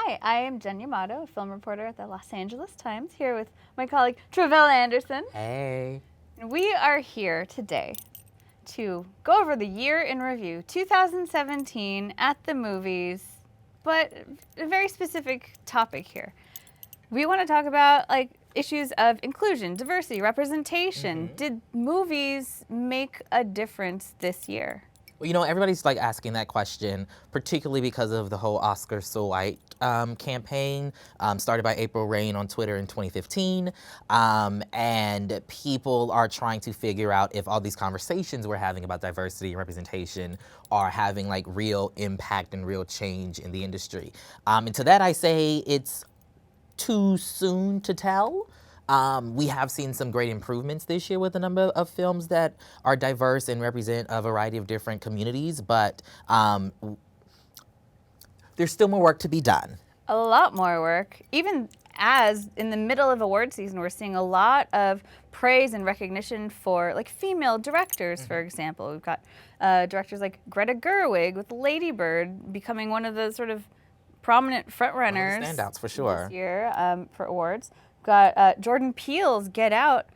Hi, I am Jen Yamato, a film reporter at the Los Angeles Times, here with my colleague Tre'vell Anderson. Hey. And we are here today to go over the year in review, 2017 at the movies, but a very specific topic here. We want to talk about issues of inclusion, diversity, representation. Did movies make a difference this year? Well, everybody's asking that question, particularly because of the whole Oscar So White campaign started by April Rain on Twitter in 2015. And people are trying to figure out if all these conversations we're having about diversity and representation are having real impact and real change in the industry. And to that I say it's too soon to tell. We have seen some great improvements this year with a number of films that are diverse and represent a variety of different communities, but there's still more work to be done. A lot more work. Even as in the middle of award season, we're seeing a lot of praise and recognition for female directors, for example. We've got directors like Greta Gerwig with Lady Bird becoming one of the sort of prominent frontrunners. Standouts for sure. This year for awards. Got Jordan Peele's Get Out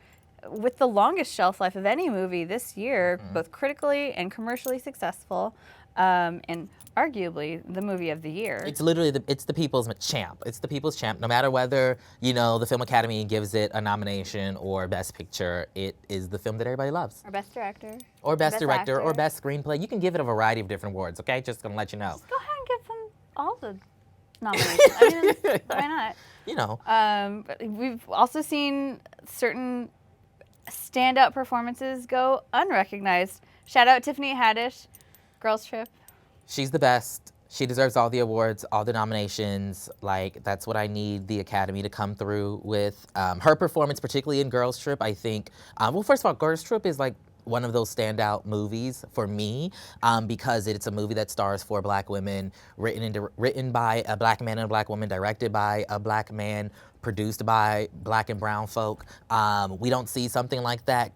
with the longest shelf life of any movie this year, both critically and commercially successful, and arguably the movie of the year. It's literally it's the people's champ. It's the people's champ. No matter whether the Film Academy gives it a nomination or Best Picture, it is the film that everybody loves. Or Best Director. Or Best Director, Actor. or Best Screenplay. You can give it a variety of different awards. Okay, just gonna let you know. Just go ahead and give them all the nominations. I mean, why not? But we've also seen certain standout performances go unrecognized. Shout out Tiffany Haddish, Girls Trip. She's the best. She deserves all the awards, all the nominations. That's what I need the Academy to come through with. Her performance, particularly in Girls Trip, I think, first of all, Girls Trip is one of those standout movies for me because it's a movie that stars 4 black women, written by a black man and a black woman, directed by a black man, produced by black and brown folk. We don't see something like that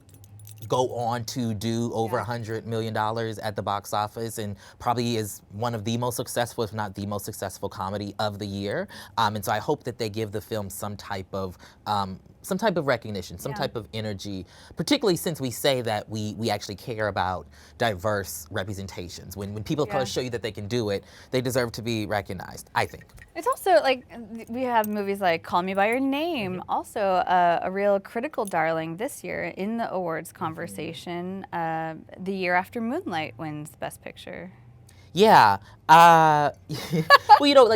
go on to do over $100 million at the box office, and probably is one of the most successful, if not the most successful comedy of the year. And so I hope that they give the film some type of recognition, some type of energy, particularly since we say that we actually care about diverse representations. When people show you that they can do it, they deserve to be recognized, I think. It's also we have movies like Call Me By Your Name, also a real critical darling this year in the awards conversation. The year after Moonlight wins Best Picture. Yeah. Well,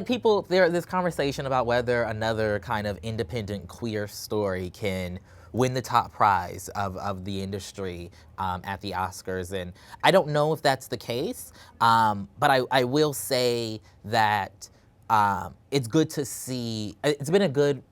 people, there's this conversation about whether another kind of independent queer story can win the top prize of the industry at the Oscars. And I don't know if that's the case, but I will say that it's good to see. It's been a good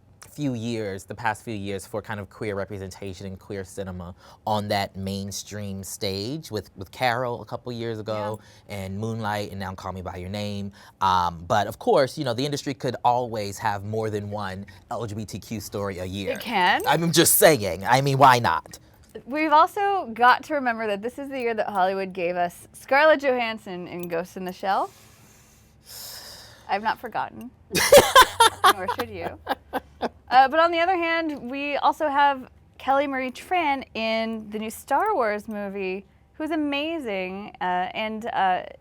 the past few years, for kind of queer representation and queer cinema on that mainstream stage with Carol a couple years ago and Moonlight and now Call Me By Your Name. But of course, the industry could always have more than one LGBTQ story a year. It can. I'm just saying. I mean, why not? We've also got to remember that this is the year that Hollywood gave us Scarlett Johansson in Ghost in the Shell. I've not forgotten, nor should you. But on the other hand, we also have Kelly Marie Tran in the new Star Wars movie, who's amazing and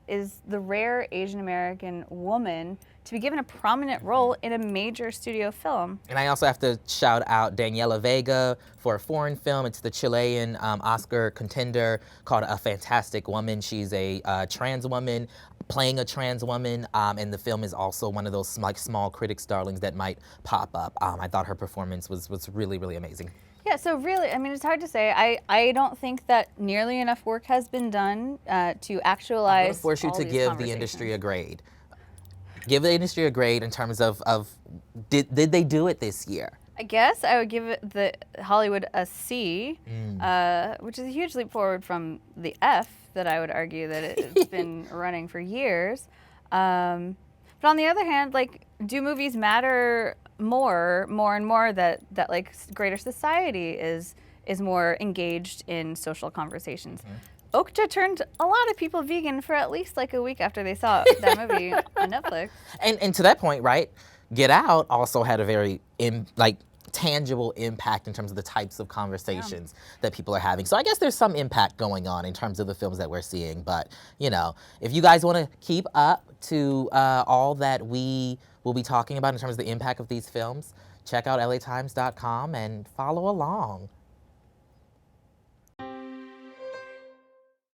is the rare Asian American woman to be given a prominent role in a major studio film. And I also have to shout out Daniela Vega for a foreign film. It's the Chilean Oscar contender called A Fantastic Woman. She's a trans woman playing a trans woman, and the film is also one of those small critics' darlings that might pop up. I thought her performance was really, really amazing. Yeah, so really, I mean, it's hard to say. I don't think that nearly enough work has been done to actualize. I'm going to force you to give the industry a grade. Give the industry a grade in terms of did they do it this year? I guess I would give it the Hollywood a C, which is a huge leap forward from the F that I would argue that it's been running for years. But on the other hand, do movies matter more and more that greater society is more engaged in social conversations? Okja turned a lot of people vegan for at least like a week after they saw that movie on Netflix. And to that point, right, Get Out also had a very tangible impact in terms of the types of conversations that people are having. So I guess there's some impact going on in terms of the films that we're seeing. But, you know, if you guys want to keep up to all that we will be talking about in terms of the impact of these films, check out latimes.com and follow along.